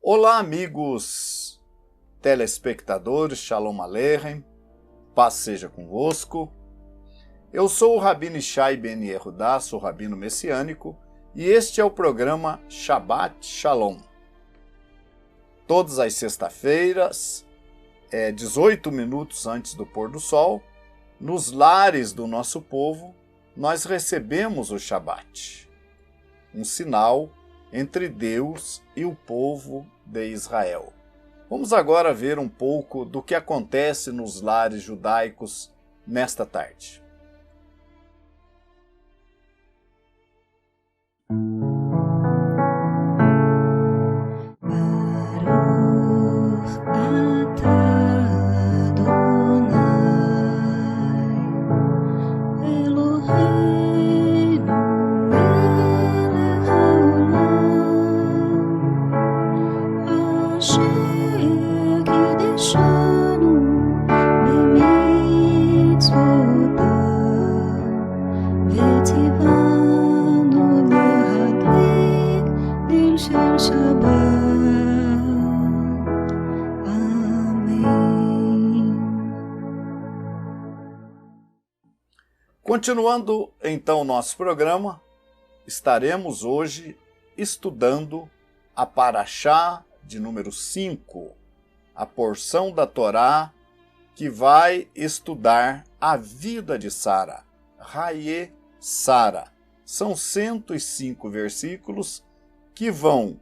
Olá, amigos telespectadores, Shalom Aleichem, paz seja convosco. Eu sou o Rabino Ishai Ben Yehudá, sou rabino messiânico, e este é o programa Shabbat Shalom. Todas as sextas-feiras, 18 minutos antes do pôr do sol, nos lares do nosso povo, nós recebemos o Shabbat, um sinal entre Deus e o povo de Israel. Vamos agora ver um pouco do que acontece nos lares judaicos nesta tarde. Continuando então o nosso programa, estaremos hoje estudando a Parashá de número 5, a porção da Torá que vai estudar a vida de Sara, Haye Sara. São 105 versículos que vão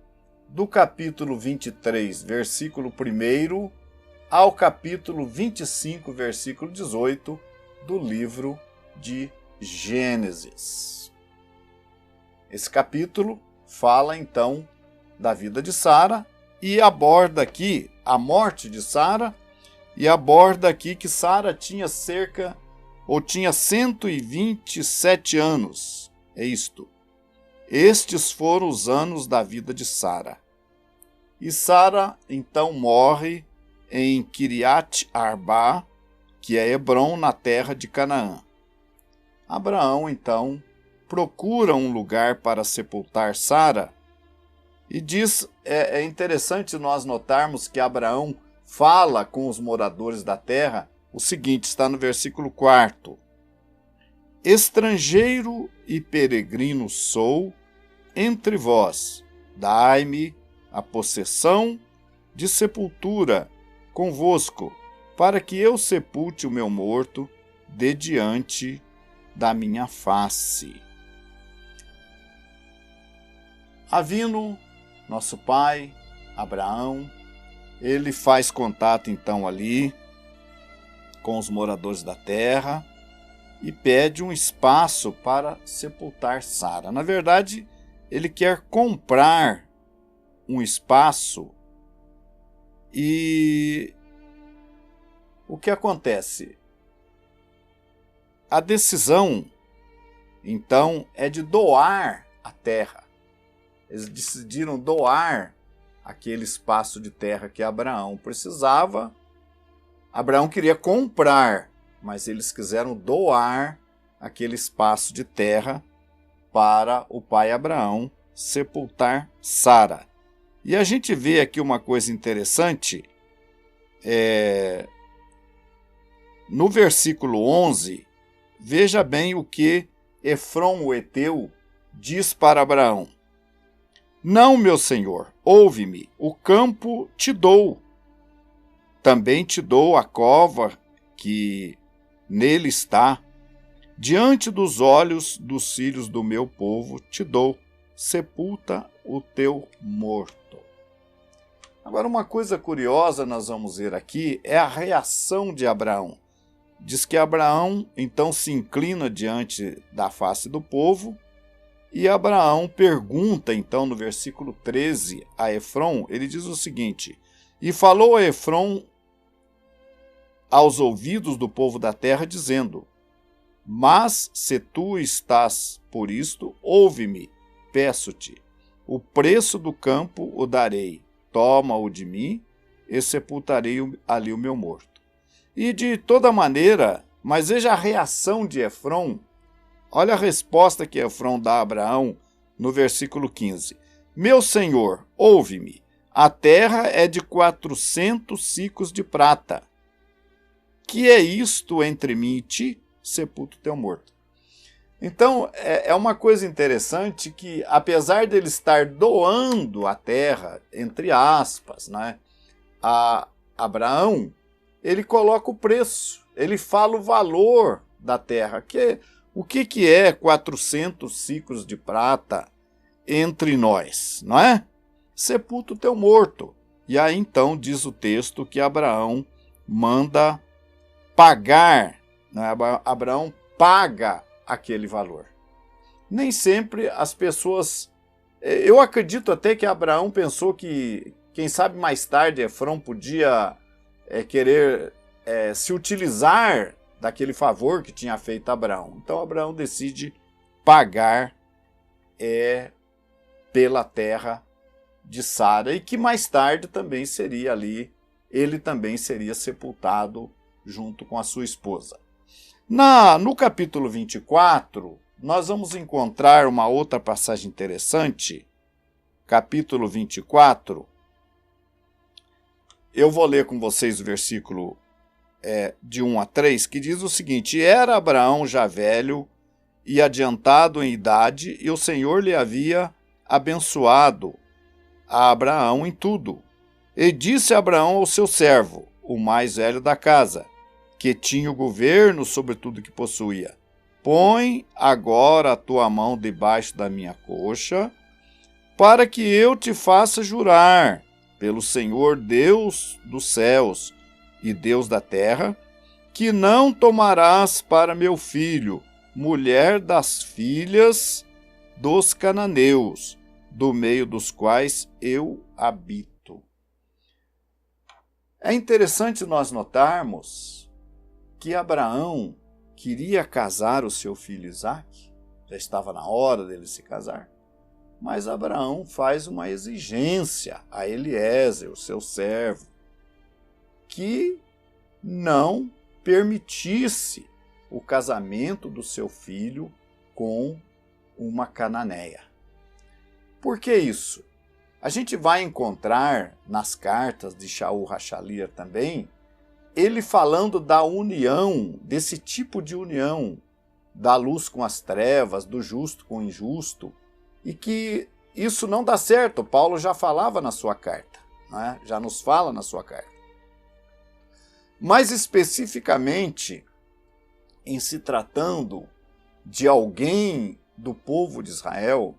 do capítulo 23, versículo 1 ao capítulo 25, versículo 18 do livro de Gênesis. Esse capítulo fala então da vida de Sara e aborda aqui a morte de Sara e aborda aqui que Sara tinha tinha 127 anos. É isto. Estes foram os anos da vida de Sara. E Sara então morre em Kiriat Arba, que é Hebron, na terra de Canaã. Abraão, então, procura um lugar para sepultar Sara e diz, é interessante nós notarmos que Abraão fala com os moradores da terra o seguinte, está no versículo 4. Estrangeiro e peregrino sou entre vós, dai-me a possessão de sepultura convosco, para que eu sepulte o meu morto de diante da minha face. Avino, nosso pai, Abraão, ele faz contato então ali com os moradores da terra e pede um espaço para sepultar Sara. Na verdade, ele quer comprar um espaço e o que acontece? A decisão, então, é de doar a terra. Eles decidiram doar aquele espaço de terra que Abraão precisava. Abraão queria comprar, mas eles quiseram doar aquele espaço de terra para o pai Abraão sepultar Sara. E a gente vê aqui uma coisa interessante. No versículo 11, veja bem o que Efrom, o Eteu, diz para Abraão. Não, meu senhor, ouve-me, o campo te dou. Também te dou a cova que nele está. Diante dos olhos dos filhos do meu povo te dou. Sepulta o teu morto. Agora, uma coisa curiosa nós vamos ver aqui é a reação de Abraão. Diz que Abraão então se inclina diante da face do povo e Abraão pergunta então no versículo 13 a Efrom, ele diz o seguinte, e falou a Efrom aos ouvidos do povo da terra dizendo, mas se tu estás por isto, ouve-me, peço-te, o preço do campo o darei, toma-o de mim e sepultarei ali o meu morto. E de toda maneira, mas veja a reação de Efrom. Olha a resposta que Efrom dá a Abraão no versículo 15. Meu senhor, ouve-me, a terra é de 400 sicos de prata. Que é isto entre mim e ti? Sepulto teu morto. Então, é uma coisa interessante que, apesar dele estar doando a terra, entre aspas, né, a Abraão, ele coloca o preço, ele fala o valor da terra. O que é 400 ciclos de prata entre nós, não é? Sepulto teu morto. E aí então diz o texto que Abraão manda pagar, né? Abraão paga aquele valor. Nem sempre as pessoas... Eu acredito até que Abraão pensou que, quem sabe mais tarde, Efrão podia querer se utilizar daquele favor que tinha feito Abraão. Então Abraão decide pagar pela terra de Sara, e que mais tarde também seria ali, ele também seria sepultado junto com a sua esposa. No capítulo 24, nós vamos encontrar uma outra passagem interessante. Capítulo 24. Eu vou ler com vocês o versículo de 1 a 3, que diz o seguinte: Era Abraão já velho e adiantado em idade, e o Senhor lhe havia abençoado a Abraão em tudo. E disse Abraão ao seu servo, o mais velho da casa, que tinha o governo sobre tudo que possuía: Põe agora a tua mão debaixo da minha coxa, para que eu te faça jurar pelo Senhor Deus dos céus e Deus da terra, que não tomarás para meu filho mulher das filhas dos cananeus, do meio dos quais eu habito. É interessante nós notarmos que Abraão queria casar o seu filho Isaque, já estava na hora dele se casar, mas Abraão faz uma exigência a Eliezer, o seu servo, que não permitisse o casamento do seu filho com uma cananeia. Por que isso? A gente vai encontrar nas cartas de Shaul HaShalir também, ele falando da união, desse tipo de união, da luz com as trevas, do justo com o injusto, e que isso não dá certo. Paulo já falava na sua carta, né? Já nos fala na sua carta. Mais especificamente, em se tratando de alguém do povo de Israel,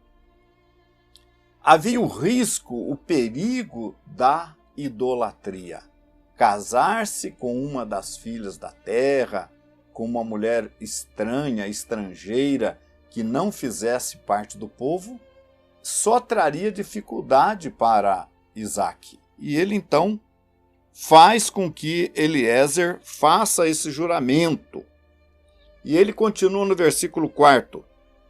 havia o risco, o perigo da idolatria. Casar-se com uma das filhas da terra, com uma mulher estranha, estrangeira, que não fizesse parte do povo, só traria dificuldade para Isaque. E ele então faz com que Eliezer faça esse juramento. E ele continua no versículo 4: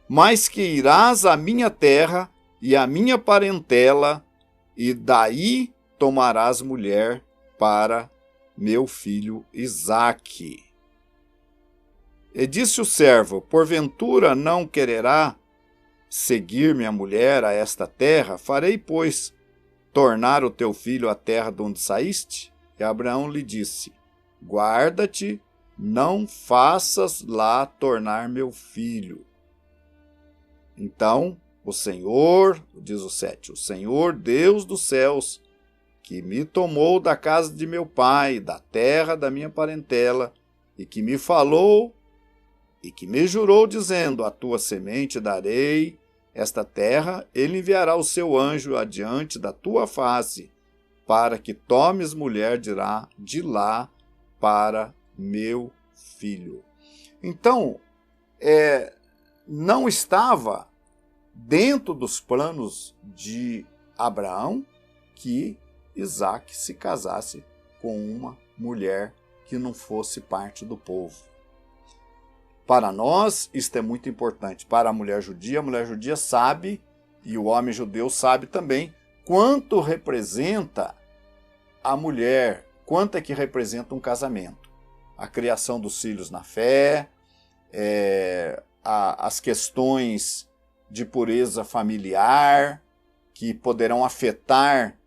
Mas que irás à minha terra e à minha parentela, e daí tomarás mulher para meu filho Isaque. E disse o servo: Porventura não quererá seguir minha mulher a esta terra? Farei, pois, tornar o teu filho à terra de onde saíste? E Abraão lhe disse: Guarda-te, não faças lá tornar meu filho. Então o Senhor, diz o 7, o Senhor Deus dos céus, que me tomou da casa de meu pai, da terra da minha parentela, e que me falou e que me jurou, dizendo: A tua semente darei esta terra, ele enviará o seu anjo adiante da tua face, para que tomes mulher de lá para meu filho. Então, não estava dentro dos planos de Abraão que Isaque se casasse com uma mulher que não fosse parte do povo. Para nós, isto é muito importante. Para a mulher judia sabe, e o homem judeu sabe também, quanto representa a mulher, quanto é que representa um casamento. A criação dos filhos na fé, as questões de pureza familiar, que poderão afetar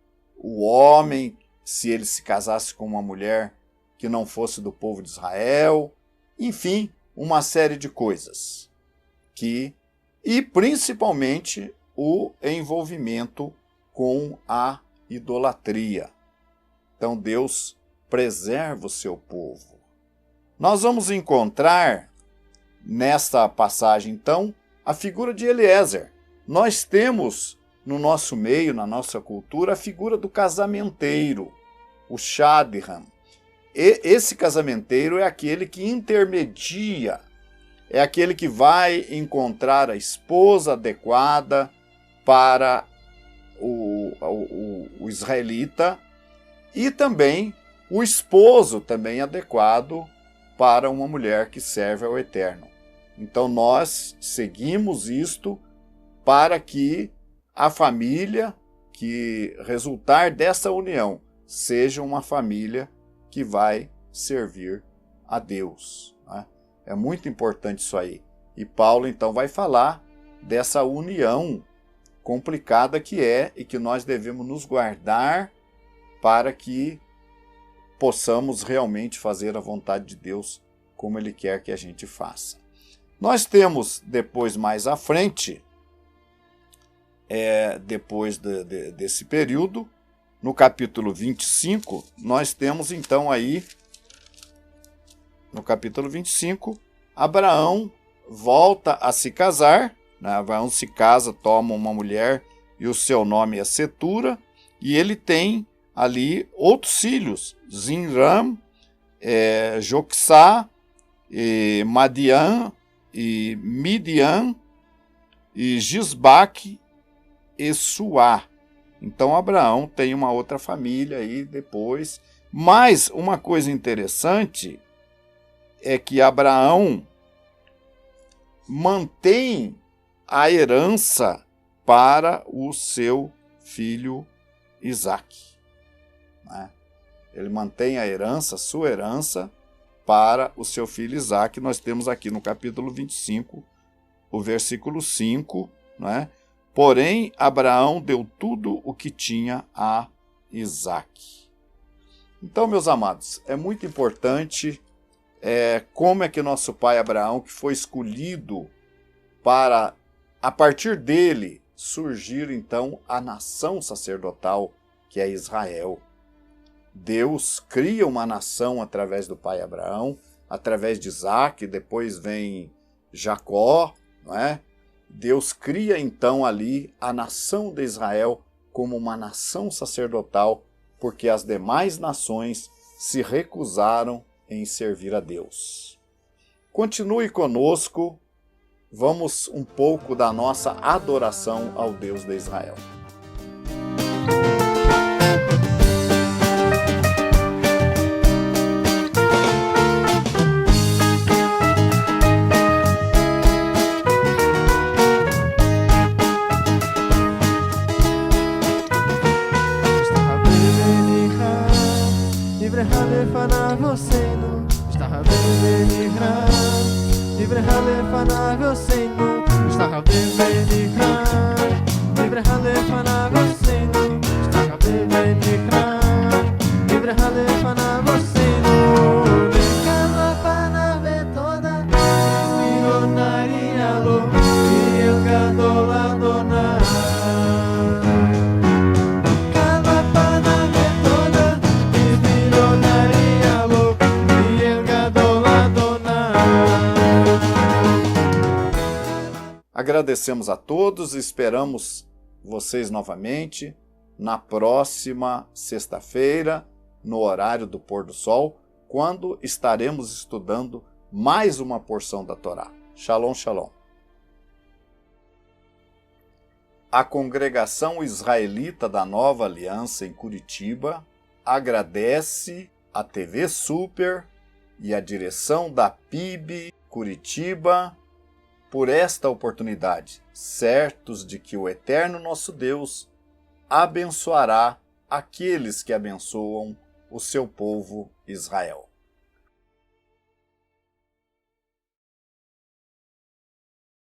o homem, se ele se casasse com uma mulher que não fosse do povo de Israel, enfim, uma série de coisas. E principalmente o envolvimento com a idolatria. Então Deus preserva o seu povo. Nós vamos encontrar nesta passagem, então, a figura de Eliezer. Nós temos no nosso meio, na nossa cultura, a figura do casamenteiro, o Shadchan. Esse casamenteiro é aquele que intermedia, é aquele que vai encontrar a esposa adequada para o israelita e também o esposo também adequado para uma mulher que serve ao Eterno. Então nós seguimos isto para que a família que resultar dessa união seja uma família que vai servir a Deus, né? É muito importante isso aí. E Paulo então vai falar dessa união complicada que é e que nós devemos nos guardar para que possamos realmente fazer a vontade de Deus como Ele quer que a gente faça. Nós temos depois, mais à frente, depois desse período, no capítulo 25, nós temos então aí, no capítulo 25, Abraão volta a se casar, né? Abraão se casa, toma uma mulher e o seu nome é Setura, e ele tem ali outros filhos, Zinram, Joxá, Madian, e Midian, e Gisbaque e Suá. Então Abraão tem uma outra família aí depois. Mas uma coisa interessante é que Abraão mantém a herança para o seu filho Isaque, né? Ele mantém a herança, sua herança, para o seu filho Isaque. Nós temos aqui no capítulo 25, o versículo 5, né? Porém, Abraão deu tudo o que tinha a Isaque. Então, meus amados, é muito importante como é que nosso pai Abraão, que foi escolhido para, a partir dele, surgir então a nação sacerdotal, que é Israel. Deus cria uma nação através do pai Abraão, através de Isaque, depois vem Jacó, não é? Deus cria então ali a nação de Israel como uma nação sacerdotal, porque as demais nações se recusaram em servir a Deus. Continue conosco, vamos um pouco da nossa adoração ao Deus de Israel. Agradecemos a todos e esperamos vocês novamente na próxima sexta-feira, no horário do pôr do sol, quando estaremos estudando mais uma porção da Torá. Shalom, shalom. A Congregação Israelita da Nova Aliança em Curitiba agradece a TV Super e a direção da PIB Curitiba por esta oportunidade, certos de que o Eterno nosso Deus abençoará aqueles que abençoam o seu povo Israel.